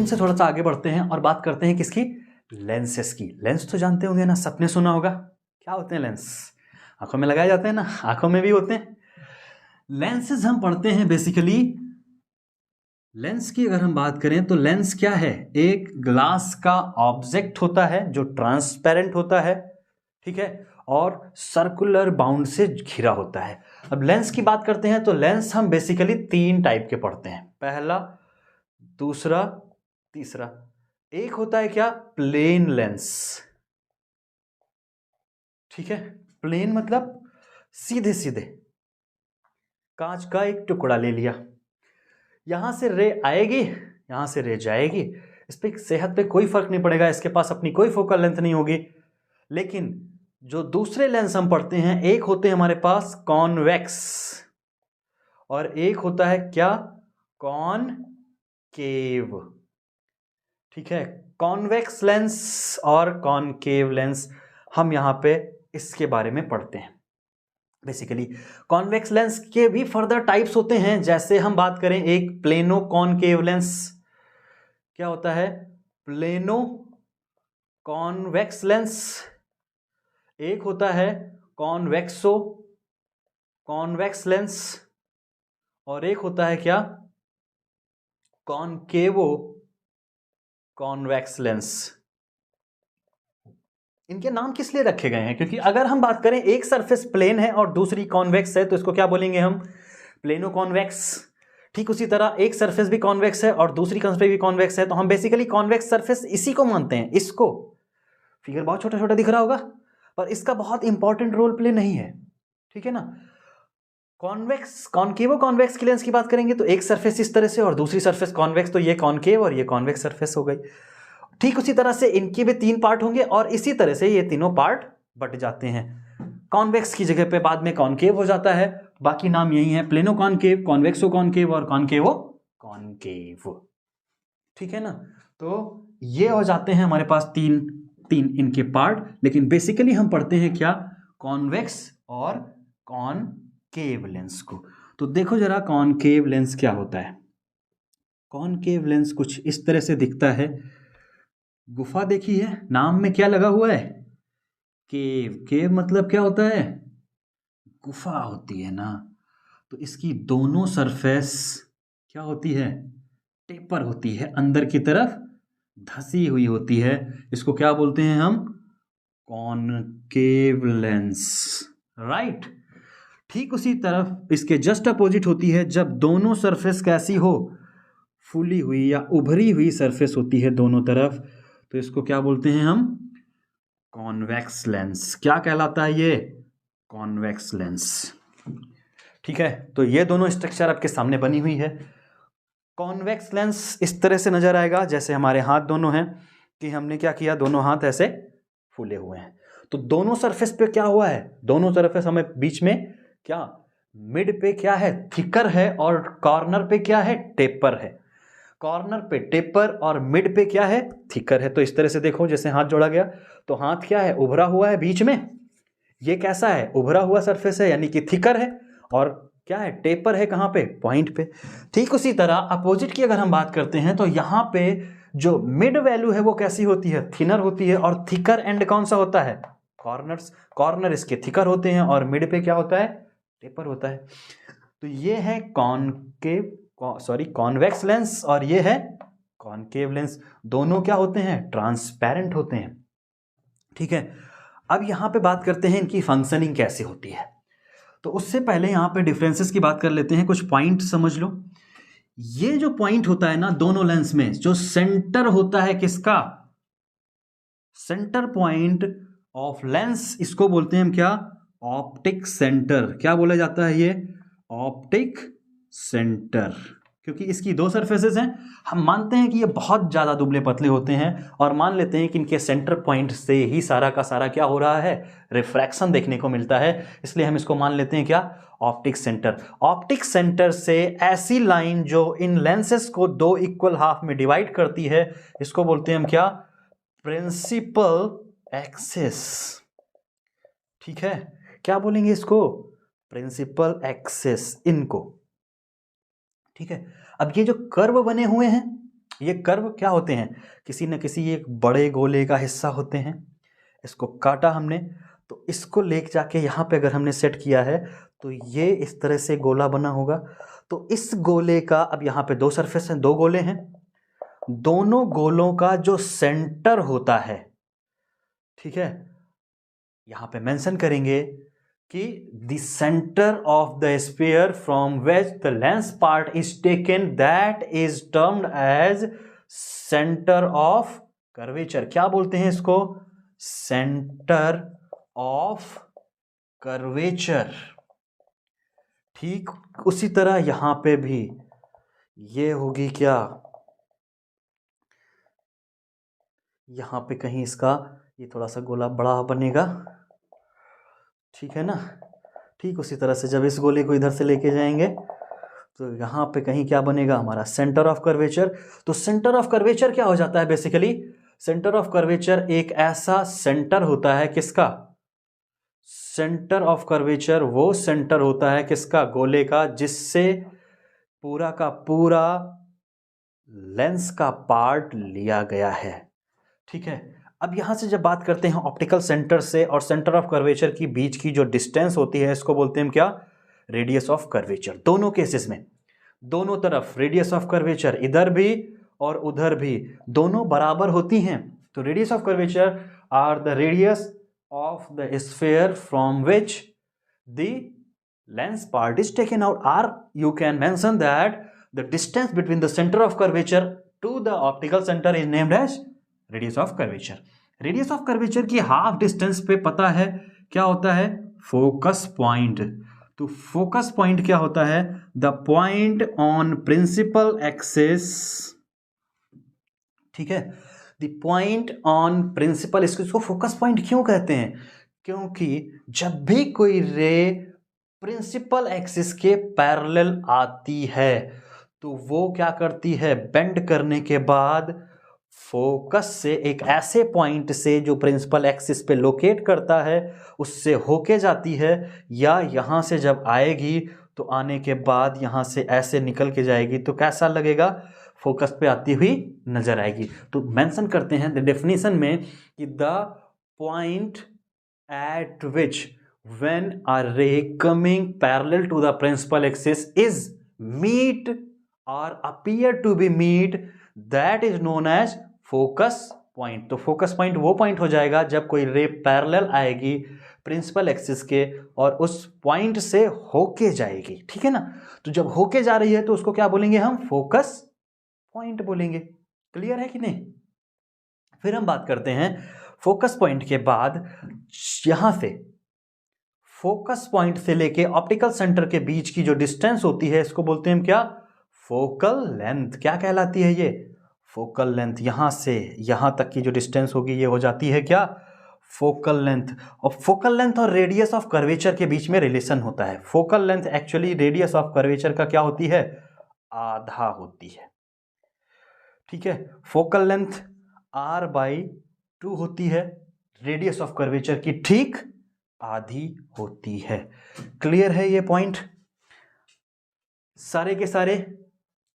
से थोड़ा सा आगे बढ़ते हैं और बात करते हैं किसकी, लेंसेस की। लेंस तो जानते होंगे ना, सबने सुना होगा। क्या होते हैं लेंस, आंखों में लगाए जाते हैं ना, आंखों में भी होते हैं। लेंसेज हम पढ़ते हैं बेसिकली। लेंस की अगर हम बात करें तो लेंस क्या है, एक ग्लास का ऑब्जेक्ट होता है जो ट्रांसपेरेंट होता है, ठीक है, और सर्कुलर बाउंड से घिरा होता है। अब लेंस की बात करते हैं तो लेंस हम बेसिकली 3 टाइप के पढ़ते हैं, पहला, दूसरा, तीसरा। एक होता है क्या, प्लेन लेंस, ठीक है। प्लेन मतलब सीधे सीधे, कांच का एक टुकड़ा ले लिया, यहां से रे आएगी, यहां से रे जाएगी, इस पे सेहत पे कोई फर्क नहीं पड़ेगा, इसके पास अपनी कोई फोकल लेंथ नहीं होगी। लेकिन जो दूसरे लेंस हम पढ़ते हैं, एक होते हैं हमारे पास कॉन्वेक्स और एक होता है क्या, कॉनकेव, ठीक है। कॉन्वेक्स लेंस और कॉनकेव लेंस, हम यहां पे इसके बारे में पढ़ते हैं बेसिकली। कॉन्वेक्स लेंस के भी फर्दर टाइप्स होते हैं, जैसे हम बात करें एक प्लेनो कॉनकेव लेंस, क्या होता है, प्लेनो कॉन्वेक्स लेंस, एक होता है कॉन्वेक्सो कॉन्वेक्स लेंस, और एक होता है क्या, कॉनकेवो कॉन्वेक्स लेंस। इनके नाम किस लिए रखे गए हैं, क्योंकि अगर हम बात करें एक सरफेस प्लेन है और दूसरी कॉन्वेक्स है तो इसको क्या बोलेंगे हम, प्लेनो कॉन्वेक्स। ठीक उसी तरह एक सरफेस भी कॉन्वेक्स है और दूसरी सरफेस भी कॉन्वेक्स है, तो हम बेसिकली कॉन्वेक्स सरफेस इसी को मानते हैं। इसको, फिगर बहुत छोटा छोटा दिख रहा होगा पर इसका बहुत इंपॉर्टेंट रोल प्ले नहीं है, ठीक है ना। कॉन्वेक्स कॉनकेवो कॉन्वेक्स की लेंस की बात करेंगे तो एक सरफेस इस तरह से और दूसरी सरफेस कॉन्वेक्स, तो ये कॉनकेव और ये कॉन्वेक्स सरफेस हो गई। ठीक उसी तरह से इनके भी 3 पार्ट होंगे और इसी तरह से ये तीनों पार्ट बट जाते हैं। कॉन्वेक्स की जगह पे बाद में कॉनकेव हो जाता है, बाकी नाम यही है, प्लेनो कॉनकेव, कॉन्वेक्सो कॉनकेव और कॉनकेवो कॉनकेव, ठीक है ना। तो ये हो जाते हैं हमारे पास तीन इनके पार्ट, लेकिन बेसिकली हम पढ़ते हैं क्या, कॉन्वेक्स और कॉनकेव लेंस को। तो देखो जरा कॉनकेव लेंस क्या होता है। कॉनकेव लेंस कुछ इस तरह से दिखता है। गुफा देखी है, नाम में क्या लगा हुआ है, केव। केव मतलब क्या होता है, गुफा होती है ना। तो इसकी दोनों सरफेस क्या होती है, टेपर होती है, अंदर की तरफ धसी हुई होती है। इसको क्या बोलते हैं हम, कॉनकेव लेंस, राइट। ठीक उसी तरफ इसके जस्ट अपोजिट होती है, जब दोनों सरफेस कैसी हो, फूली हुई या उभरी हुई सरफेस होती है दोनों तरफ, तो इसको क्या बोलते हैं हम, कॉन्वेक्स लेंस। क्या कहलाता है ये, कॉन्वेक्स लेंस, ठीक है। तो ये दोनों स्ट्रक्चर आपके सामने बनी हुई है। कॉन्वेक्स लेंस इस तरह से नजर आएगा, जैसे हमारे हाथ दोनों हैं कि हमने क्या किया, दोनों हाथ ऐसे फूले हुए हैं। तो दोनों सरफेस पे क्या हुआ है, दोनों सरफेस हमें बीच में क्या, मिड पे क्या है, थिकर है, और कॉर्नर पे क्या है, टेपर है। कॉर्नर पे टेपर और मिड पे क्या है, थिकर है। तो इस तरह से देखो, जैसे हाथ जोड़ा गया तो हाथ क्या है, उभरा हुआ है बीच में, ये कैसा है, उभरा हुआ सरफेस है यानी कि थिकर है, और क्या है, टेपर है, कहां पे, पॉइंट पे। ठीक उसी तरह अपोजिट की अगर हम बात करते हैं तो यहां पे जो मिड वैल्यू है वो कैसी होती है, थिनर होती है, और थिकर एंड कौन सा होता है, कॉर्नर्स। कॉर्नर इसके थिकर होते हैं और मिड पे क्या होता है, टेपर होता है। तो ये है कॉन्वेक्स लेंस और ये है कॉनकेव लेंस। दोनों क्या होते हैं, ट्रांसपेरेंट होते हैं, ठीक है। अब यहां पे बात करते हैं इनकी फंक्शनिंग कैसे होती है। तो उससे पहले यहां पे डिफरेंसेस की बात कर लेते हैं, कुछ पॉइंट समझ लो। ये जो पॉइंट होता है ना दोनों लेंस में, जो सेंटर होता है किसका, सेंटर पॉइंट ऑफ लेंस, इसको बोलते हैं हम क्या, ऑप्टिक सेंटर। क्या बोला जाता है ये, ऑप्टिक सेंटर। क्योंकि इसकी 2 सरफेसेस हैं, हम मानते हैं कि ये बहुत ज्यादा दुबले पतले होते हैं और मान लेते हैं कि इनके सेंटर पॉइंट से ही सारा का सारा क्या हो रहा है, रिफ्रैक्शन देखने को मिलता है, इसलिए हम इसको मान लेते हैं क्या, ऑप्टिक सेंटर। ऑप्टिक सेंटर से ऐसी लाइन जो इन लेंसेस को 2 इक्वल हाफ में डिवाइड करती है, इसको बोलते हैं हम क्या, प्रिंसिपल एक्सिस, ठीक है। क्या बोलेंगे इसको, प्रिंसिपल एक्सिस, इनको, ठीक है। अब ये जो कर्व बने हुए हैं ये कर्व क्या होते हैं, किसी न किसी एक बड़े गोले का हिस्सा होते हैं। इसको काटा हमने तो इसको ले जाके यहाँ पे अगर हमने सेट किया है तो ये इस तरह से गोला बना होगा। तो इस गोले का अब यहाँ पे दो सरफेस हैं, दो गोले हैं, दोनों गोलों का जो सेंटर होता है, ठीक है, यहाँ पे मेंशन करेंगे कि the centre of the sphere from which the lens part is taken that is termed as centre of curvature. क्या बोलते हैं इसको, सेंटर ऑफ कर्वेचर। ठीक उसी तरह यहां पे भी ये होगी क्या, यहां पे कहीं इसका ये थोड़ा सा गोला बड़ा बनेगा, ठीक है ना। ठीक उसी तरह से जब इस गोले को इधर से लेके जाएंगे तो यहाँ पे कहीं क्या बनेगा, हमारा सेंटर ऑफ कर्वेचर। तो सेंटर ऑफ कर्वेचर क्या हो जाता है, बेसिकली सेंटर ऑफ कर्वेचर एक ऐसा सेंटर होता है, किसका, सेंटर ऑफ कर्वेचर वो सेंटर होता है किसका, गोले का, जिससे पूरा का पूरा लेंस का पार्ट लिया गया है। ठीक है, अब यहां से जब बात करते हैं ऑप्टिकल सेंटर से और सेंटर ऑफ कर्वेचर की बीच की जो डिस्टेंस होती है, इसको बोलते हैं क्या, रेडियस ऑफ कर्वेचर। दोनों केसेस में दोनों तरफ रेडियस ऑफ कर्वेचर इधर भी और उधर भी दोनों बराबर होती हैं। तो radius of curvature R the radius of the sphere from which the lens part is taken out, or you can mention that the distance between the center of curvature to the optical center is named as radius of curvature. Radius of curvature की half distance पे पता है क्या होता है, focus point. तो focus point क्या होता है, the point on principal axis, ठीक है, द पॉइंट ऑन प्रिंसिपल, इसको फोकस पॉइंट क्यों कहते हैं, क्योंकि जब भी कोई रे प्रिंसिपल एक्सिस के पैरेलल आती है तो वो क्या करती है, बेंड करने के बाद फोकस से एक ऐसे पॉइंट से जो प्रिंसिपल एक्सिस पे लोकेट करता है उससे होके जाती है, या यहां से जब आएगी तो आने के बाद यहां से ऐसे निकल के जाएगी तो कैसा लगेगा, फोकस पे आती हुई नजर आएगी। तो मेंशन करते हैं द डेफिनेशन में कि the point at which when a ray coming parallel to the principal axis is meet और appear to be meet, that is known as focus point. तो फोकस पॉइंट वो पॉइंट हो जाएगा जब कोई रे पैरेलल आएगी प्रिंसिपल एक्सिस के और उस पॉइंट से होके जाएगी, ठीक है ना। तो जब होके जा रही है तो उसको क्या बोलेंगे हम, फोकस पॉइंट बोलेंगे। क्लियर है कि नहीं। फिर हम बात करते हैं फोकस पॉइंट के बाद यहां से फोकस पॉइंट से लेके ऑप्टिकल सेंटर के बीच की जो डिस्टेंस होती है इसको बोलते हैं हम क्या, फोकल लेंथ। क्या कहलाती है ये, फोकल लेंथ। यहां से यहां तक की जो डिस्टेंस होगी ये हो जाती है क्या, फोकल लेंथ। और फोकल लेंथ और रेडियस ऑफ कर्वेचर के बीच में रिलेशन होता है। Focal length actually radius of curvature का क्या होती है, आधा होती है, ठीक है। फोकल लेंथ r/2 होती है, रेडियस ऑफ कर्वेचर की ठीक आधी होती है। क्लियर है ये पॉइंट, सारे के सारे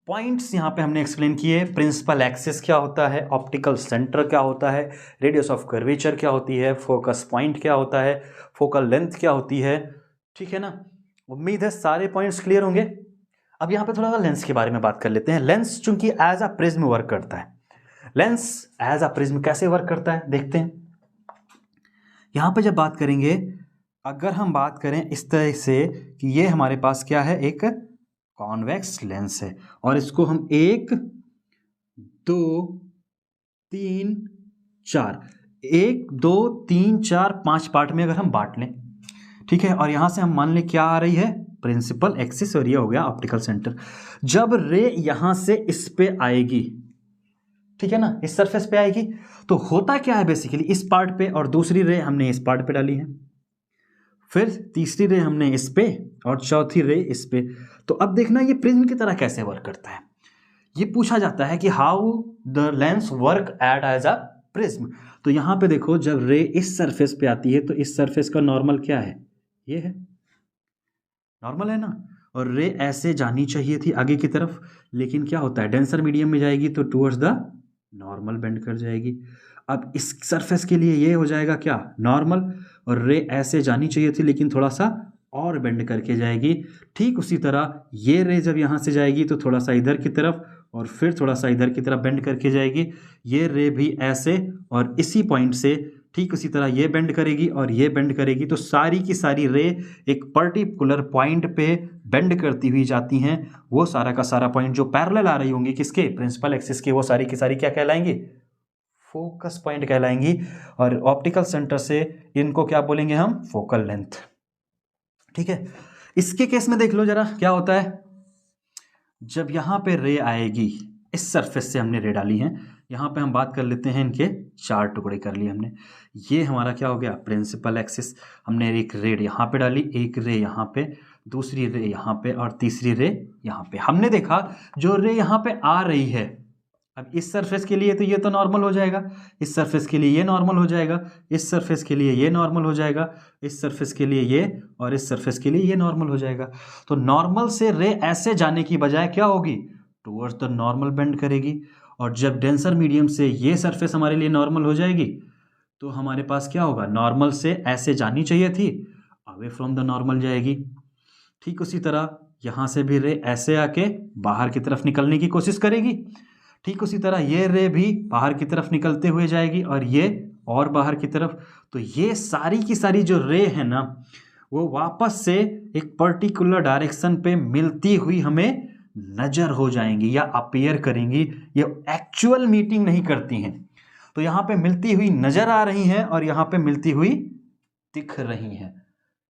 पॉइंट्स यहां पे हमने एक्सप्लेन किए। प्रिंसिपल एक्सिस क्या होता है, ऑप्टिकल सेंटर क्या होता है, रेडियस ऑफ कर्वेचर क्या होती है, फोकस पॉइंट क्या होता है, फोकल लेंथ क्या होती है, ठीक है ना। उम्मीद है सारे पॉइंट्स क्लियर होंगे। अब यहां पे थोड़ा सा लेंस के बारे में बात कर लेते हैं। लेंस चूंकि एज अ प्रिज्म वर्क करता है, लेंस एज अ प्रिज्म कैसे वर्क करता है देखते हैं। यहां पे जब बात करेंगे, अगर हम बात करें इस तरह से कि ये हमारे पास क्या है, एक कॉन्वेक्स लेंस है और इसको हम 1 2 3 4 1 2 3 4 5 पार्ट में अगर हम बांट लें, ठीक है, और यहां से हम मान लें क्या आ रही है, प्रिंसिपल एक्सिस, और ये हो गया ऑप्टिकल सेंटर। जब रे यहां से इस पे आएगी, ठीक है ना, इस सरफेस पे आएगी तो होता क्या है, बेसिकली इस पार्ट पे और दूसरी रे हमने इस पार्ट पे डाली है, फिर तीसरी रे हमने इस पे और चौथी रे इस पे। तो अब देखना ये प्रिज्म की तरह कैसे वर्क करता है। ये पूछा जाता है कि how the lens work at as a prism. तो यहां पे देखो, जब रे इस सरफेस पे आती है तो इस सरफेस का नॉर्मल क्या है, ये है, नॉर्मल है ना। और रे ऐसे जानी चाहिए थी आगे की तरफ, लेकिन क्या होता है, डेंसर मीडियम में जाएगी तो टूवर्ड्स द नॉर्मल बेंड कर जाएगी। अब इस सरफेस के लिए ये हो जाएगा क्या, नॉर्मल, और रे ऐसे जानी चाहिए थी लेकिन थोड़ा सा और बेंड करके जाएगी। ठीक उसी तरह ये रे जब यहाँ से जाएगी तो थोड़ा सा इधर की तरफ और फिर थोड़ा सा इधर की तरफ बेंड करके जाएगी। ये रे भी ऐसे और इसी पॉइंट से ठीक उसी तरह ये बेंड करेगी और ये बेंड करेगी। तो सारी की सारी रे एक पर्टिकुलर पॉइंट पे बेंड करती हुई जाती हैं। वो सारा का सारा पॉइंट जो पैरेलल आ रही होंगी किसके, प्रिंसिपल एक्सिस के, वो सारी की सारी क्या कहलाएंगी, फोकस पॉइंट कहलाएंगी। और ऑप्टिकल सेंटर से इनको क्या बोलेंगे हम, फोकल लेंथ। ठीक है, इसके केस में देख लो जरा क्या होता है। जब यहां पे रे आएगी, इस सरफेस से हमने रे डाली है, यहाँ पे हम बात कर लेते हैं, इनके 4 टुकड़े कर लिए हमने। ये हमारा क्या हो गया, प्रिंसिपल एक्सिस। हमने एक रे यहाँ पे डाली, एक रे यहाँ पे, दूसरी रे यहाँ पे और तीसरी रे यहाँ पे। हमने देखा जो रे यहाँ पे आ रही है, अब इस सरफेस के लिए तो ये तो नॉर्मल हो जाएगा, इस सरफेस के लिए ये नॉर्मल हो जाएगा, इस सरफेस के लिए ये नॉर्मल हो जाएगा, इस सरफेस के लिए ये, और इस सरफेस के लिए ये नॉर्मल हो जाएगा। तो नॉर्मल से रे ऐसे जाने की बजाय क्या होगी, टुवर्ड्स द नॉर्मल बेंड करेगी। और जब डेंसर मीडियम से ये सरफेस हमारे लिए नॉर्मल हो जाएगी तो हमारे पास क्या होगा, नॉर्मल से ऐसे जानी चाहिए थी, अवे फ्रॉम द नॉर्मल जाएगी। ठीक उसी तरह यहाँ से भी रे ऐसे आके बाहर की तरफ निकलने की कोशिश करेगी। ठीक उसी तरह ये रे भी बाहर की तरफ निकलते हुए जाएगी और ये और बाहर की तरफ। तो ये सारी की सारी जो रे है ना, वो वापस से एक पर्टिकुलर डायरेक्शन पे मिलती हुई हमें नजर हो जाएंगी या अपीयर करेंगी। ये एक्चुअल मीटिंग नहीं करती हैं। तो यहाँ पे मिलती हुई नजर आ रही हैं और यहाँ पे मिलती हुई दिख रही हैं।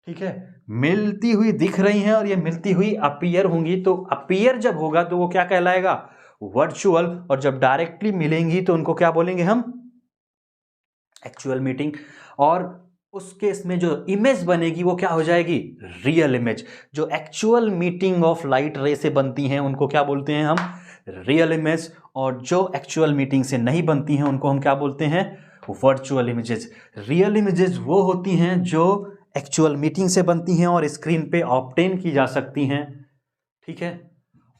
ठीक है, मिलती हुई दिख रही हैं और ये मिलती हुई अपीयर होंगी। तो अपीयर जब होगा तो वो क्या कहलाएगा, वर्चुअल। और जब डायरेक्टली मिलेंगी तो उनको क्या बोलेंगे हम, एक्चुअल मीटिंग। और उस केस में जो इमेज बनेगी वो क्या हो जाएगी, रियल इमेज। जो एक्चुअल मीटिंग ऑफ लाइट रे से बनती हैं उनको क्या बोलते हैं हम, रियल इमेज। और जो एक्चुअल मीटिंग से नहीं बनती हैं उनको हम क्या बोलते हैं, वर्चुअल इमेजेस। रियल इमेजेस वो होती हैं जो एक्चुअल मीटिंग से बनती हैं और स्क्रीन पे ऑब्टेन की जा सकती हैं। ठीक है,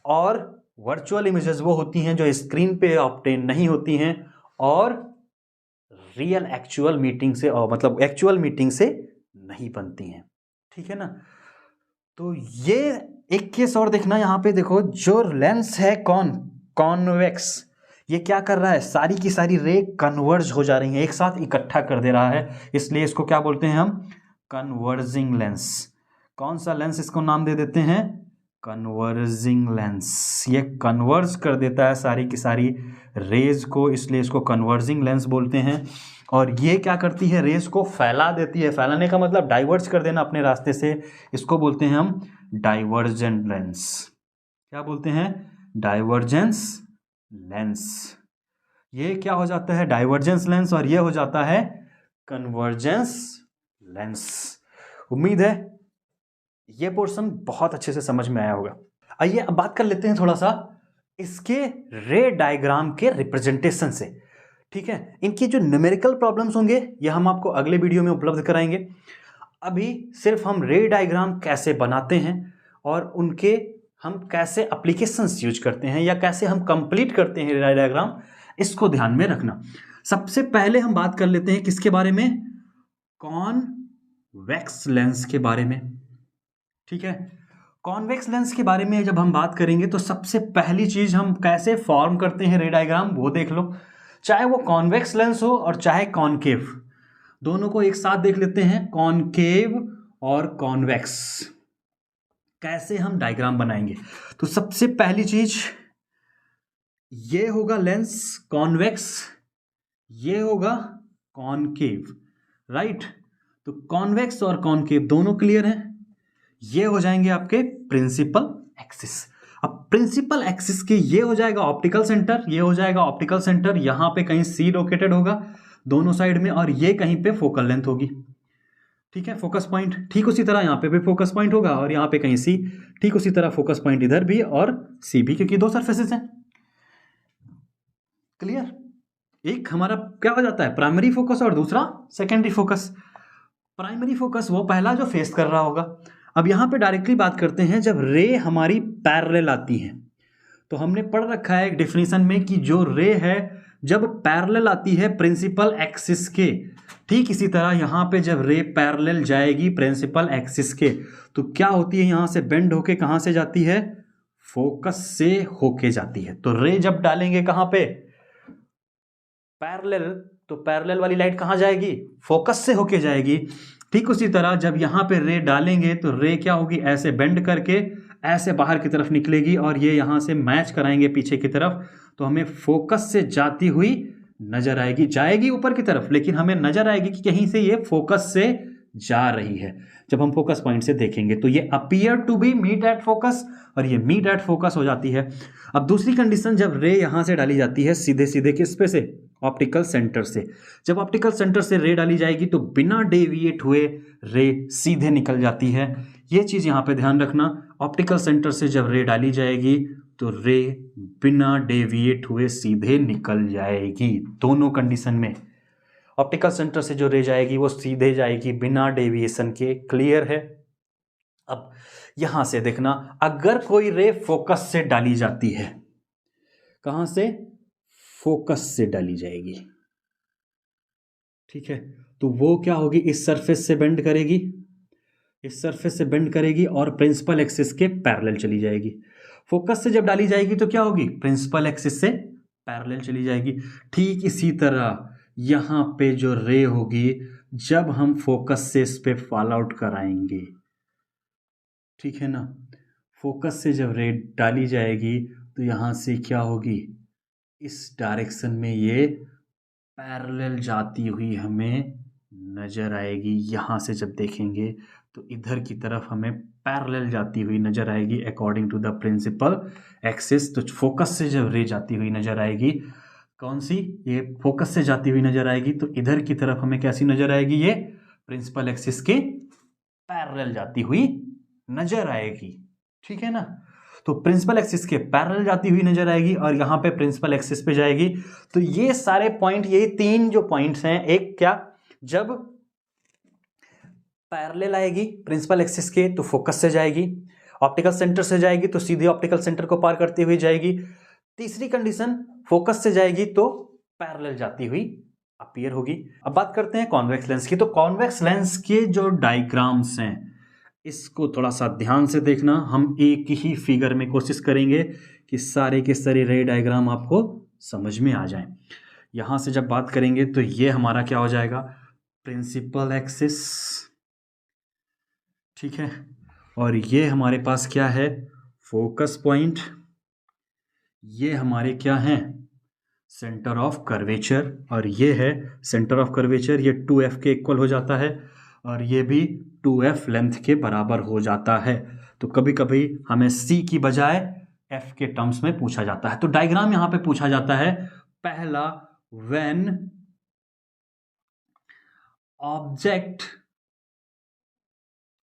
और वर्चुअल इमेजेस वो होती हैं जो स्क्रीन पे ऑब्टेन नहीं होती हैं और रियल एक्चुअल मीटिंग से, और मतलब एक्चुअल मीटिंग से नहीं बनती हैं। ठीक है ना। तो ये एक केस और देखना, यहाँ पे देखो जो लेंस है कॉन्वेक्स, ये क्या कर रहा है, सारी की सारी रे कन्वर्ज हो जा रही हैं, एक साथ इकट्ठा कर दे रहा है, इसलिए इसको क्या बोलते हैं हम, कन्वर्जिंग लेंस। कौन सा लेंस, इसको नाम दे देते हैं कन्वर्जिंग लेंस। ये कन्वर्ज कर देता है सारी की सारी रेज को, इसलिए इसको कन्वर्जिंग लेंस बोलते हैं। और ये क्या करती है, रेज को फैला देती है। फैलाने का मतलब डाइवर्ज कर देना अपने रास्ते से, इसको बोलते हैं हम डाइवर्जेंट लेंस। क्या बोलते हैं, डाइवर्जेंस लेंस। ये क्या हो जाता है, डाइवर्जेंस लेंस, और ये हो जाता है कन्वर्जेंस लेंस। उम्मीद है ये पोर्शन बहुत अच्छे से समझ में आया होगा। आइए अब बात कर लेते हैं थोड़ा सा इसके रे डायग्राम के रिप्रेजेंटेशन से। ठीक है, इनकी जो न्यूमेरिकल प्रॉब्लम्स होंगे ये हम आपको अगले वीडियो में उपलब्ध कराएंगे। अभी सिर्फ हम रे डायग्राम कैसे बनाते हैं और उनके हम कैसे एप्लीकेशंस यूज करते हैं या कैसे हम कंप्लीट करते हैं रे डायग्राम, इसको ध्यान में रखना। सबसे पहले हम बात कर लेते हैं किसके बारे में, कॉन्वेक्स लेंस के बारे में। ठीक है, कॉन्वेक्स लेंस के बारे में जब हम बात करेंगे तो सबसे पहली चीज हम कैसे फॉर्म करते हैं रे डायग्राम वो देख लो। चाहे वो कॉन्वेक्स लेंस हो और चाहे कॉनकेव, दोनों को एक साथ देख लेते हैं, कॉनकेव और कॉन्वेक्स कैसे हम डायग्राम बनाएंगे। तो सबसे पहली चीज ये होगा लेंस कॉन्वेक्स, ये होगा कॉनकेव, राइट। तो कॉन्वेक्स और कॉनकेव दोनों क्लियर हैं। ये हो जाएंगे आपके प्रिंसिपल एक्सिस। अब प्रिंसिपल एक्सिस के ये हो जाएगा ऑप्टिकल सेंटर, ये हो जाएगा ऑप्टिकल सेंटर, यहां पे कहीं सी लोकेटेड होगा दोनों साइड में, और ये कहीं पे फोकल लेंथ होगी। ठीक है, फोकस पॉइंट। ठीक उसी तरह यहां पे भी फोकस पॉइंट होगा और यहां पे कहीं सी, ठीक उसी तरह फोकस पॉइंट इधर भी और सी भी, क्योंकि दो सरफेसेस हैं। क्लियर। एक हमारा क्या हो जाता है, प्राइमरी फोकस और दूसरा सेकेंडरी फोकस। प्राइमरी फोकस वो पहला जो फेस कर रहा होगा। अब यहाँ पे डायरेक्टली बात करते हैं, जब रे हमारी पैरेलल आती है तो हमने पढ़ रखा है एक डेफिनेशन में कि जो रे है जब पैरेलल आती है प्रिंसिपल एक्सिस के, ठीक इसी तरह यहाँ पे जब रे पैरेलल जाएगी प्रिंसिपल एक्सिस के तो क्या होती है, यहाँ से बेंड होके कहाँ से जाती है, फोकस से होके जाती है। तो रे जब डालेंगे कहाँ पे, पैरेलल, तो पैरेलल वाली लाइट कहाँ जाएगी, फोकस से होके जाएगी। ठीक उसी तरह जब यहाँ पे रे डालेंगे तो रे क्या होगी, ऐसे बेंड करके ऐसे बाहर की तरफ निकलेगी और ये यहाँ से मैच कराएंगे पीछे की तरफ, तो हमें फोकस से जाती हुई नजर आएगी, जाएगी ऊपर की तरफ लेकिन हमें नजर आएगी कि कहीं से ये फोकस से जा रही है। जब हम फोकस पॉइंट से देखेंगे तो ये appear to be meet at focus और ये मीट एट फोकस हो जाती है। अब दूसरी कंडीशन, जब रे यहां से डाली जाती है सीधे सीधे किस पे से, ऑप्टिकल सेंटर से, जब ऑप्टिकल सेंटर से रे डाली जाएगी तो बिना डेविएट हुए रे सीधे निकल जाती है। ये चीज यहां पे ध्यान रखना, ऑप्टिकल सेंटर से जब रे डाली जाएगी तो रे बिना डेविएट हुए सीधे निकल जाएगी। दोनों कंडीशन में ऑप्टिकल सेंटर से जो रे जाएगी वो सीधे जाएगी बिना डेविएशन के। क्लियर है। अब यहां से देखना, अगर कोई रे फोकस से डाली जाती है, कहां से, फोकस से डाली जाएगी, ठीक है, तो वो क्या होगी, इस सरफेस से बेंड करेगी, इस सरफेस से बेंड करेगी और प्रिंसिपल एक्सिस के पैरेलल चली जाएगी। फोकस से जब डाली जाएगी तो क्या होगी, प्रिंसिपल एक्सिस से पैरेलल चली जाएगी। ठीक इसी तरह यहां पे जो रे होगी जब हम फोकस से इस पे फॉल आउट कराएंगे, ठीक है ना, फोकस से जब रे डाली जाएगी तो यहां से क्या होगी, इस डायरेक्शन में ये पैरेलल जाती हुई हमें नजर आएगी। यहां से जब देखेंगे तो इधर की तरफ हमें पैरेलल जाती हुई नजर आएगी according to the principal axis. तो फोकस से जब रे जाती हुई नजर आएगी, कौन सी, ये फोकस से जाती हुई नजर आएगी तो इधर की तरफ हमें कैसी नजर आएगी, ये प्रिंसिपल एक्सिस के पैरेलल जाती हुई नजर आएगी, ठीक है ना। तो प्रिंसिपल एक्सिस के पैरेलल जाती हुई नजर आएगी और यहां पे प्रिंसिपल एक्सिस पे जाएगी। तो ये सारे पॉइंट, ये तीन जो पॉइंट्स हैं, एक क्या, जब पैरेलल आएगी प्रिंसिपल एक्सिस के तो फोकस से जाएगी, ऑप्टिकल सेंटर से जाएगी तो सीधे ऑप्टिकल सेंटर को पार करते हुए जाएगी। तीसरी कंडीशन, फोकस से जाएगी तो पैरेलल जाती हुई अपीयर होगी। अब बात करते हैं कॉन्वेक्स लेंस की। तो कॉन्वेक्स लेंस के जो डायग्राम्स हैं इसको थोड़ा सा ध्यान से देखना। हम एक ही फिगर में कोशिश करेंगे कि सारे के सारे रे डायग्राम आपको समझ में आ जाएं। यहां से जब बात करेंगे तो ये हमारा क्या हो जाएगा, प्रिंसिपल एक्सिस, ठीक है, और ये हमारे पास क्या है, फोकस पॉइंट, ये हमारे क्या हैं, सेंटर ऑफ कर्वेचर, और ये है सेंटर ऑफ कर्वेचर, ये 2f के इक्वल हो जाता है और ये भी 2f लेंथ के बराबर हो जाता है। तो कभी कभी हमें c की बजाय f के टर्म्स में पूछा जाता है। तो डायग्राम यहां पे पूछा जाता है, पहला, व्हेन ऑब्जेक्ट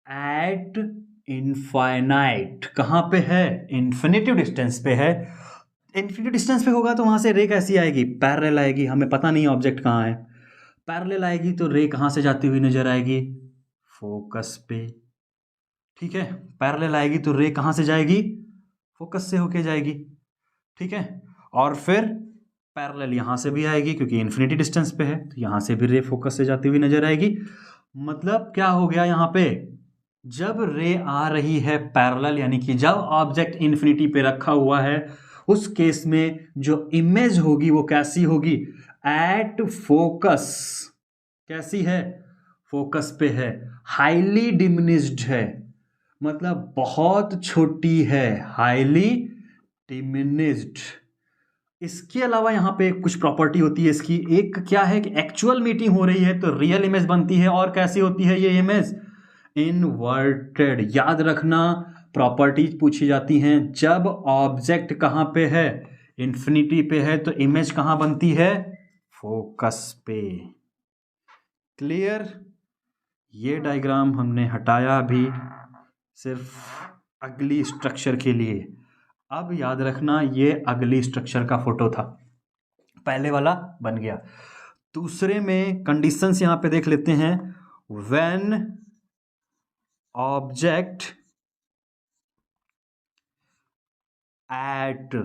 एट इनफाइनाइट, कहां पे है, इन्फिनिटिव डिस्टेंस पे है। इन्फिनिटिव डिस्टेंस पे होगा तो वहां से रे कैसी आएगी, पैरेलल आएगी, हमें पता नहीं ऑब्जेक्ट कहां है, पैरेलल आएगी तो रे कहां से जाती हुई नजर आएगी, फोकस पे, ठीक है, पैरेलल आएगी तो रे कहां से जाएगी, फोकस से होके जाएगी, ठीक है, और फिर पैरेलल यहां से भी आएगी क्योंकि इन्फिनिटी डिस्टेंस पे है तो यहां से भी रे फोकस से जाती हुई नजर आएगी। मतलब क्या हो गया, यहां पे जब रे आ रही है पैरेलल, यानी कि जब ऑब्जेक्ट इन्फिनिटी पे रखा हुआ है, उस केस में जो इमेज होगी वो कैसी होगी, एट फोकस, कैसी है, फोकस पे है, हाईली डिमिनिश्ड है, मतलब बहुत छोटी है, हाईली डिमिनिश्ड। इसके अलावा यहां पे कुछ प्रॉपर्टी होती है इसकी, एक क्या है कि एक्चुअल मीटिंग हो रही है तो रियल इमेज बनती है, और कैसी होती है ये इमेज, इनवर्टेड। याद रखना, प्रॉपर्टीज पूछी जाती हैं, जब ऑब्जेक्ट कहां पे है, इन्फिनिटी पे है, तो इमेज कहां बनती है, फोकस पे। क्लियर। ये डायग्राम हमने हटाया अभी सिर्फ अगली स्ट्रक्चर के लिए। अब याद रखना ये अगली स्ट्रक्चर का फोटो था, पहले वाला बन गया। दूसरे में कंडीशंस यहां पे देख लेते हैं, when object at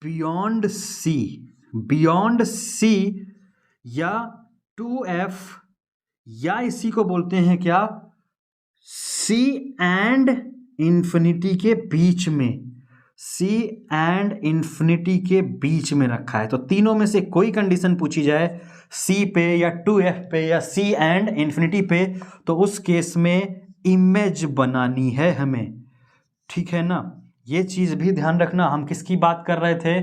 beyond C या 2f, या इसी को बोलते हैं क्या, सी एंड इंफिनिटी के बीच में, सी एंड इंफिनिटी के बीच में रखा है। तो तीनों में से कोई कंडीशन पूछी जाए सी पे या 2f पे या सी एंड इंफिनिटी पे, तो उस केस में इमेज बनानी है हमें, ठीक है ना। ये चीज भी ध्यान रखना, हम किसकी बात कर रहे थे,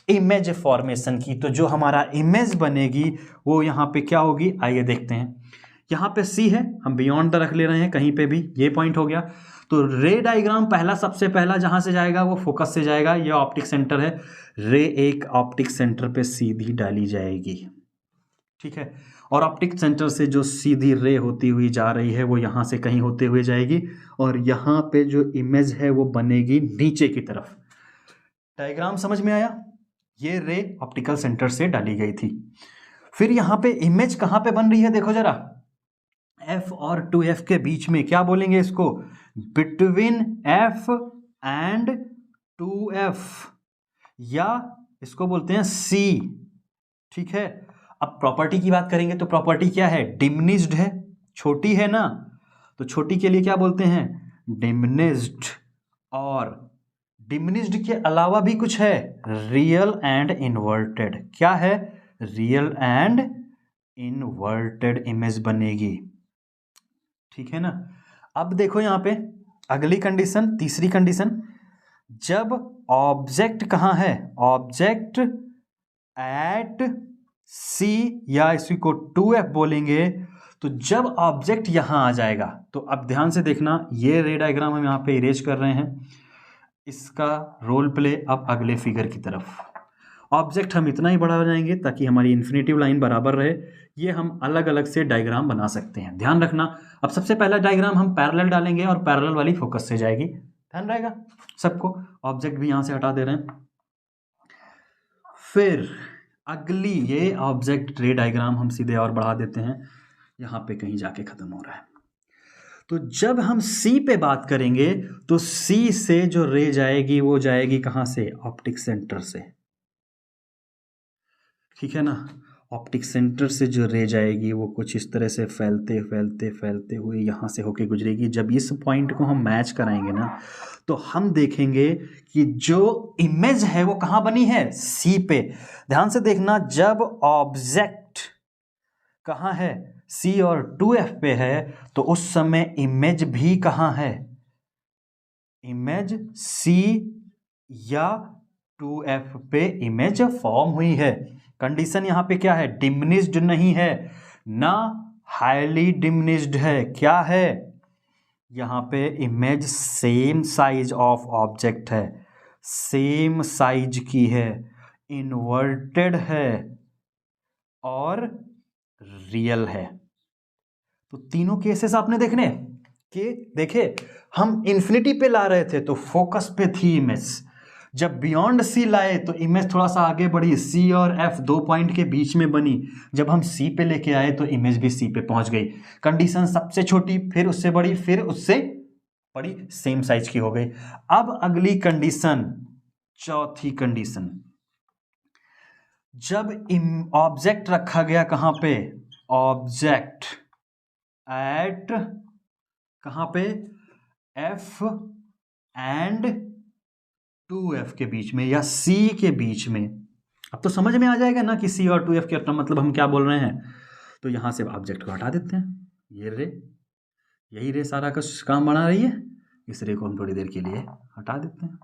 इमेज फॉर्मेशन की। तो जो हमारा इमेज बनेगी वो यहाँ पे क्या होगी, आइए देखते हैं। यहाँ पे सी है, हम बियॉन्ड द रख ले रहे हैं कहीं पे भी, ये पॉइंट हो गया। तो रे डायग्राम पहला, सबसे पहला जहां से जाएगा वो फोकस से जाएगा, ये ऑप्टिक सेंटर है, रे एक ऑप्टिक सेंटर पे सीधी डाली जाएगी, ठीक है। और ऑप्टिक सेंटर से जो सीधी रे होती हुई जा रही है वो यहाँ से कहीं होते हुए जाएगी, और यहाँ पे जो इमेज है वो बनेगी नीचे की तरफ। डायग्राम समझ में आया, ये रे ऑप्टिकल सेंटर से डाली गई थी। फिर यहाँ पे इमेज कहाँ पे बन रही है, देखो जरा, f और 2f के बीच में, क्या बोलेंगे इसको, बिटवीन f एंड 2f, या इसको बोलते हैं c, ठीक है। अब प्रॉपर्टी की बात करेंगे तो प्रॉपर्टी क्या है, डिमिनिश्ड है, छोटी है ना, तो छोटी के लिए क्या बोलते हैं, डिमिनिश्ड। और डिमिनिश्ड के अलावा भी कुछ है, रियल एंड इन्वर्टेड। क्या है, रियल एंड इन्वर्टेड इमेज बनेगी, ठीक है ना। अब देखो यहाँ पे अगली कंडीशन, तीसरी कंडीशन, जब ऑब्जेक्ट कहाँ है, ऑब्जेक्ट एट सी, या इसी को 2f बोलेंगे, तो जब ऑब्जेक्ट यहां आ जाएगा, तो अब ध्यान से देखना, ये रे डायग्राम हम यहाँ पे इरेज कर रहे हैं, इसका रोल प्ले अब अगले फिगर की तरफ। ऑब्जेक्ट हम इतना ही बड़ा हो जाएंगे ताकि हमारी इन्फिनिटिव लाइन बराबर रहे, ये हम अलग अलग से डायग्राम बना सकते हैं, ध्यान रखना। अब सबसे पहला डायग्राम हम पैरेलल डालेंगे और पैरेलल वाली फोकस से जाएगी, ध्यान रहेगा सबको। ऑब्जेक्ट भी यहां से हटा दे रहे हैं। फिर अगली, ये ऑब्जेक्ट रे डायग्राम हम सीधे और बढ़ा देते हैं, यहां पे कहीं जाके खत्म हो रहा है। तो जब हम सी पे बात करेंगे तो सी से जो रे जाएगी वो जाएगी कहां से, ऑप्टिक सेंटर से, ठीक है ना। ऑप्टिक सेंटर से जो रे जाएगी वो कुछ इस तरह से फैलते फैलते फैलते हुए यहाँ से होके गुजरेगी। जब इस पॉइंट को हम मैच कराएंगे ना, तो हम देखेंगे कि जो इमेज है वो कहाँ बनी है, सी पे। ध्यान से देखना, जब ऑब्जेक्ट कहाँ है, सी और 2f पे है, तो उस समय इमेज भी कहाँ है, इमेज सी या 2f पे इमेज फॉर्म हुई है। कंडीशन यहां पे क्या है, डिमिनिश्ड नहीं है ना, हाईली डिमिनिश्ड है। क्या है, यहां पे image same size of object है, सेम साइज की है, इन्वर्टेड है और रियल है। तो तीनों केसेस आपने देखने कि देखे, हम इन्फिनिटी पे ला रहे थे तो फोकस पे थी इमेज, जब बियॉन्ड सी लाए तो इमेज थोड़ा सा आगे बढ़ी, सी और एफ 2 पॉइंट के बीच में बनी, जब हम सी पे लेके आए तो इमेज भी सी पे पहुंच गई। कंडीशन सबसे छोटी, फिर उससे बड़ी, फिर उससे बड़ी, सेम साइज की हो गई। अब अगली कंडीशन, चौथी कंडीशन, जब ऑब्जेक्ट रखा गया कहां पे, ऑब्जेक्ट एट कहां पे, एफ एंड 2f के बीच में या c के बीच में। अब तो समझ में आ जाएगा ना कि c और 2f का मतलब हम क्या बोल रहे हैं। तो यहां से ऑब्जेक्ट को हटा देते हैं, ये रे, यही रे सारा कुछ काम बना रही है, इस रे को हम थोड़ी देर के लिए हटा देते हैं।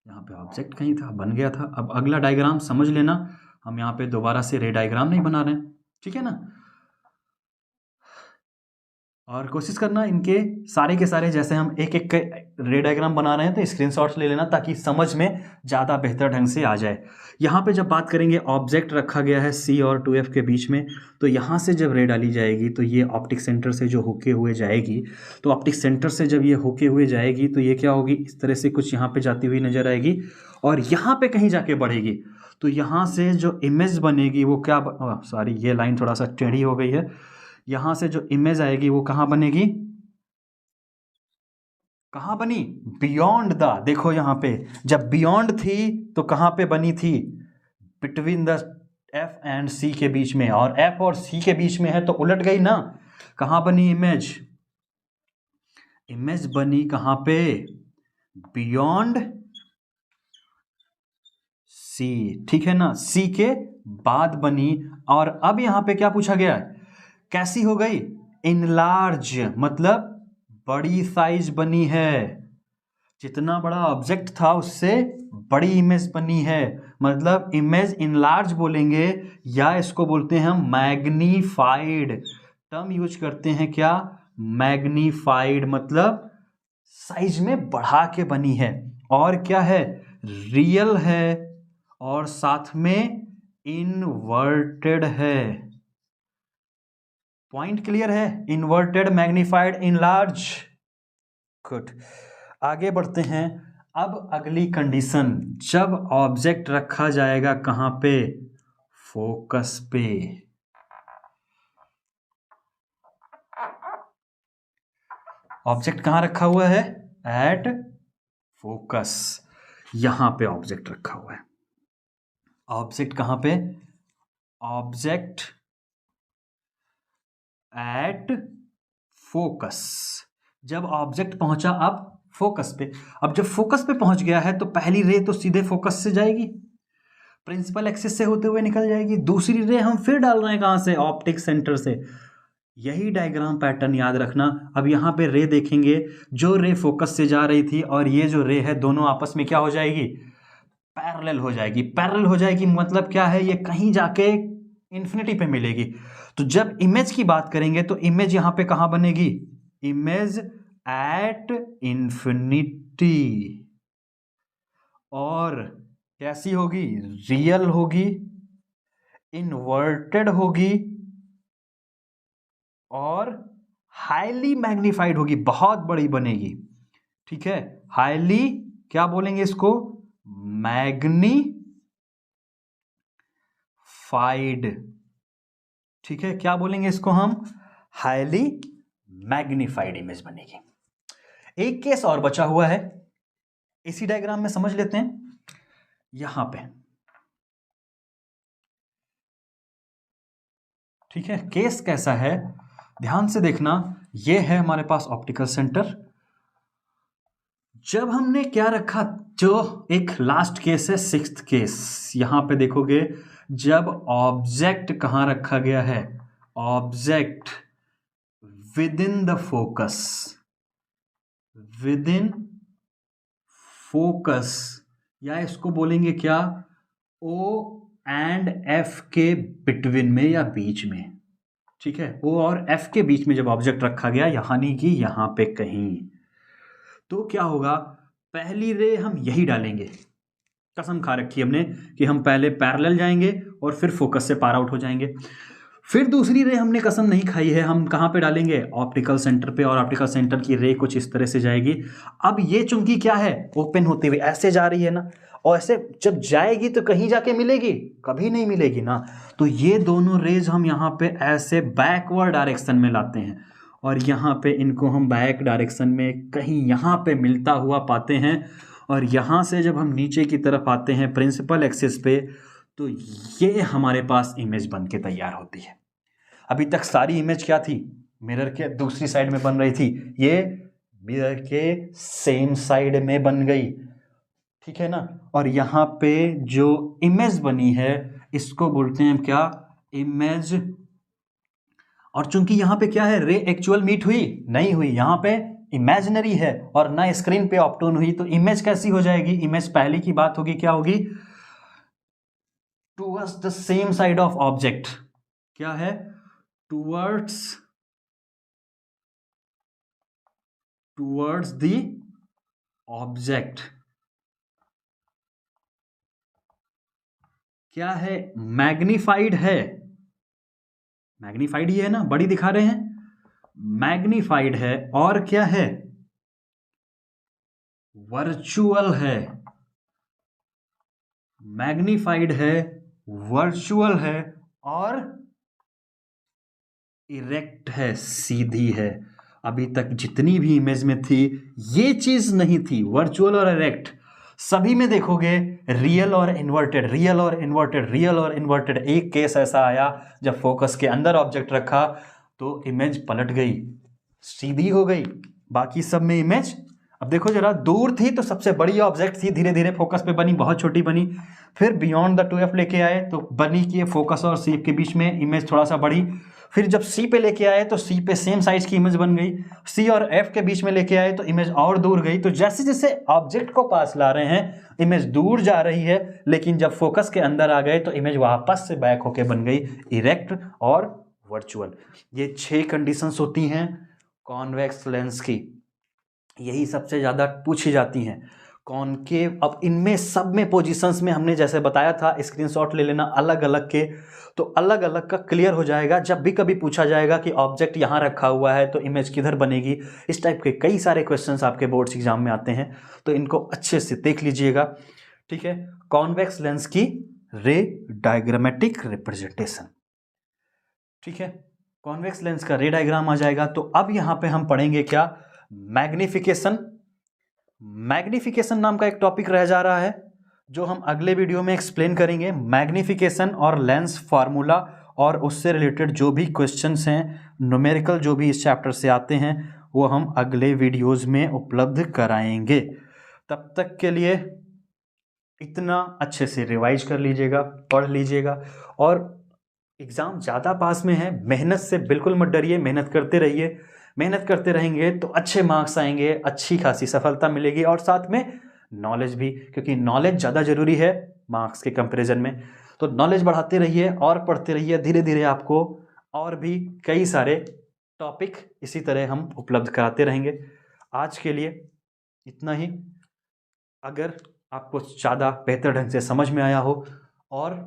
यहाँ पे ऑब्जेक्ट कहीं था, बन गया था। अब अगला डायग्राम समझ लेना, हम यहाँ पे दोबारा से रे डायग्राम नहीं बना रहे हैं, ठीक है ना। और कोशिश करना इनके सारे के सारे, जैसे हम एक एक रे डायग्राम बना रहे हैं तो स्क्रीनशॉट्स ले लेना ताकि समझ में ज़्यादा बेहतर ढंग से आ जाए। यहाँ पे जब बात करेंगे, ऑब्जेक्ट रखा गया है C और 2f के बीच में, तो यहाँ से जब रे डाली जाएगी तो ये ऑप्टिक सेंटर से जो होके हुए जाएगी, तो ऑप्टिक सेंटर से जब ये होके हुए जाएगी तो ये क्या होगी, इस तरह से कुछ यहाँ पर जाती हुई नजर आएगी और यहाँ पर कहीं जाके बढ़ेगी। तो यहाँ से जो इमेज बनेगी वो क्या, सॉरी ये लाइन थोड़ा सा टेढ़ी हो गई है, यहां से जो इमेज आएगी वो कहां बनेगी, कहां बनी, बियॉन्ड द, देखो यहां पे जब बियॉन्ड थी तो कहां पे बनी थी, बिटवीन द एफ एंड सी के बीच में, और एफ और सी के बीच में है तो उलट गई ना, कहां बनी इमेज, इमेज बनी कहां पे, बियॉन्ड सी, ठीक है ना, सी के बाद बनी। और अब यहां पे क्या पूछा गया, कैसी हो गई, इनलार्ज, मतलब बड़ी साइज बनी है, जितना बड़ा ऑब्जेक्ट था उससे बड़ी इमेज बनी है, मतलब इमेज इनलार्ज बोलेंगे, या इसको बोलते हैं हम मैग्नीफाइड, टर्म यूज करते हैं क्या, मैग्नीफाइड, मतलब साइज में बढ़ा के बनी है, और क्या है, रियल है, और साथ में इनवर्टेड है। पॉइंट क्लियर है, इन्वर्टेड, मैग्नीफाइड, इनलार्ज, गुड। आगे बढ़ते हैं। अब अगली कंडीशन, जब ऑब्जेक्ट रखा जाएगा कहां पे, फोकस पे, ऑब्जेक्ट कहां रखा हुआ है, एट फोकस, यहां पे ऑब्जेक्ट रखा हुआ है, ऑब्जेक्ट कहां पे, ऑब्जेक्ट एट फोकस, जब ऑब्जेक्ट पहुंचा अब फोकस पे, अब जब फोकस पे पहुंच गया है तो पहली रे तो सीधे फोकस से जाएगी, प्रिंसिपल एक्सिस से होते हुए निकल जाएगी, दूसरी रे हम फिर डाल रहे हैं कहां से, ऑप्टिक सेंटर से, यही डायग्राम पैटर्न याद रखना। अब यहां पे रे देखेंगे, जो रे फोकस से जा रही थी और ये जो रे है दोनों आपस में क्या हो जाएगी, पैरेलल हो जाएगी, पैरेलल हो जाएगी मतलब क्या है, ये कहीं जाके इन्फिनिटी पे मिलेगी। तो जब इमेज की बात करेंगे तो इमेज यहां पे कहां बनेगी, इमेज एट इंफिनिटी, और कैसी होगी, रियल होगी, इन्वर्टेड होगी, और हाईली मैग्नीफाइड होगी, बहुत बड़ी बनेगी, ठीक है, हाईली क्या बोलेंगे इसको, मैग्नीफाइड, ठीक है, क्या बोलेंगे इसको हम, हाईली मैग्नीफाइड इमेज बनेगी। एक केस और बचा हुआ है, इसी डायग्राम में समझ लेते हैं, यहां पे, ठीक है, केस कैसा है ध्यान से देखना, ये है हमारे पास ऑप्टिकल सेंटर, जब हमने क्या रखा, जो एक लास्ट केस है, सिक्स्थ केस, यहां पे देखोगे जब ऑब्जेक्ट कहां रखा गया है, object with in the focus, with in focus, या इसको बोलेंगे क्या, ओ एंड एफ के बिटवीन में या बीच में, ठीक है, ओ और एफ के बीच में जब ऑब्जेक्ट रखा गया, यानी कि यहां पे कहीं, तो क्या होगा, पहली रे हम यही डालेंगे, कसम खा रखी हमने कि हम पहले पैरेलल जाएंगे और फिर फोकस से पार आउट हो जाएंगे, फिर दूसरी रे हमने कसम नहीं खाई है, हम कहां पे डालेंगे, ऑप्टिकल सेंटर पे, और ऑप्टिकल सेंटर की रे कुछ इस तरह से जाएगी। अब ये चूंकि क्या है, ओपन होते हुए ऐसे जा रही है ना, और ऐसे जब जाएगी तो कहीं जाके मिलेगी, कभी नहीं मिलेगी ना, तो ये दोनों रेज हम यहाँ पे ऐसे बैकवर्ड डायरेक्शन में लाते हैं, और यहाँ पे इनको हम बैक डायरेक्शन में कहीं यहाँ पे मिलता हुआ पाते हैं, और यहाँ से जब हम नीचे की तरफ आते हैं प्रिंसिपल एक्सिस पे, तो ये हमारे पास इमेज बन के तैयार होती है। अभी तक सारी इमेज क्या थी, मिरर के दूसरी साइड में बन रही थी, ये मिरर के सेम साइड में बन गई, ठीक है ना, और यहाँ पे जो इमेज बनी है इसको बोलते हैं क्या, इमेज, और चूंकि यहाँ पे क्या है, रे एक्चुअल मीट हुई नहीं हुई, यहाँ पे इमेजिनरी है और ना स्क्रीन पे ऑप्टोन हुई, तो इमेज कैसी हो जाएगी, इमेज पहले की बात होगी, क्या होगी, towards the same side of object, क्या है, टूवर्ड्स द ऑब्जेक्ट, क्या है, मैग्नीफाइड है, मैग्नीफाइड ही है ना, बड़ी दिखा रहे हैं, मैग्नीफाइड है, और क्या है, वर्चुअल है, मैग्नीफाइड है, वर्चुअल है, और इरेक्ट है, सीधी है। अभी तक जितनी भी इमेज में थी ये चीज नहीं थी, वर्चुअल और इरेक्ट। सभी में देखोगे रियल और इन्वर्टेड, रियल और इन्वर्टेड, रियल और इन्वर्टेड। एक केस ऐसा आया जब फोकस के अंदर ऑब्जेक्ट रखा तो इमेज पलट गई, सीधी हो गई। बाकी सब में इमेज, अब देखो जरा, दूर थी तो सबसे बड़ी ऑब्जेक्ट थी, धीरे धीरे फोकस पे बनी, बहुत छोटी बनी। फिर बियॉन्ड द 2f लेके आए तो बनी कि फोकस और सी के बीच में इमेज थोड़ा सा बड़ी। फिर जब सी पे लेके आए तो सी पे सेम साइज की इमेज बन गई। सी और एफ के बीच में लेके आए तो इमेज और दूर गई। तो जैसे जैसे ऑब्जेक्ट को पास ला रहे हैं इमेज दूर जा रही है, लेकिन जब फोकस के अंदर आ गए तो इमेज वापस से बैक होके बन गई इरेक्ट और वर्चुअल। ये 6 कंडीशंस होती हैं कॉन्वेक्स लेंस की, यही सबसे ज़्यादा पूछी जाती हैं। कॉनकेव, अब इनमें सब में पोजीशंस में हमने जैसे बताया था, स्क्रीनशॉट ले लेना अलग अलग के, तो अलग अलग का क्लियर हो जाएगा। जब भी कभी पूछा जाएगा कि ऑब्जेक्ट यहाँ रखा हुआ है तो इमेज किधर बनेगी, इस टाइप के कई सारे क्वेश्चंस आपके बोर्ड्स एग्जाम में आते हैं, तो इनको अच्छे से देख लीजिएगा। ठीक है, कॉन्वेक्स लेंस की रे डायग्रामेटिक रिप्रेजेंटेशन। ठीक है, कॉन्वेक्स लेंस का रे डायग्राम आ जाएगा। तो अब यहाँ पे हम पढ़ेंगे क्या, मैग्निफिकेशन। मैग्निफिकेशन नाम का एक टॉपिक रह जा रहा है जो हम अगले वीडियो में एक्सप्लेन करेंगे। मैग्निफिकेशन और लेंस फार्मूला और उससे रिलेटेड जो भी क्वेश्चंस हैं, न्यूमेरिकल जो भी इस चैप्टर से आते हैं, वो हम अगले वीडियोस में उपलब्ध कराएंगे। तब तक के लिए इतना अच्छे से रिवाइज कर लीजिएगा, पढ़ लीजिएगा। और एग्ज़ाम ज़्यादा पास में है, मेहनत से बिल्कुल मत डरिए, मेहनत करते रहिए। मेहनत करते रहेंगे तो अच्छे मार्क्स आएंगे, अच्छी खासी सफलता मिलेगी, और साथ में नॉलेज भी, क्योंकि नॉलेज ज़्यादा ज़रूरी है मार्क्स के कंपैरिजन में। तो नॉलेज बढ़ाते रहिए और पढ़ते रहिए, धीरे धीरे आपको और भी कई सारे टॉपिक इसी तरह हम उपलब्ध कराते रहेंगे। आज के लिए इतना ही। अगर आपको ज़्यादा बेहतर ढंग से समझ में आया हो और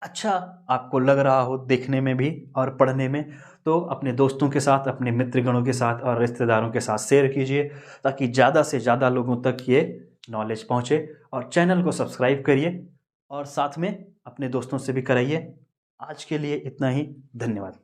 अच्छा आपको लग रहा हो देखने में भी और पढ़ने में, तो अपने दोस्तों के साथ, अपने मित्रगणों के साथ और रिश्तेदारों के साथ शेयर कीजिए, ताकि ज़्यादा से ज़्यादा लोगों तक ये नॉलेज पहुँचे। और चैनल को सब्सक्राइब करिए और साथ में अपने दोस्तों से भी कराइए। आज के लिए इतना ही, धन्यवाद।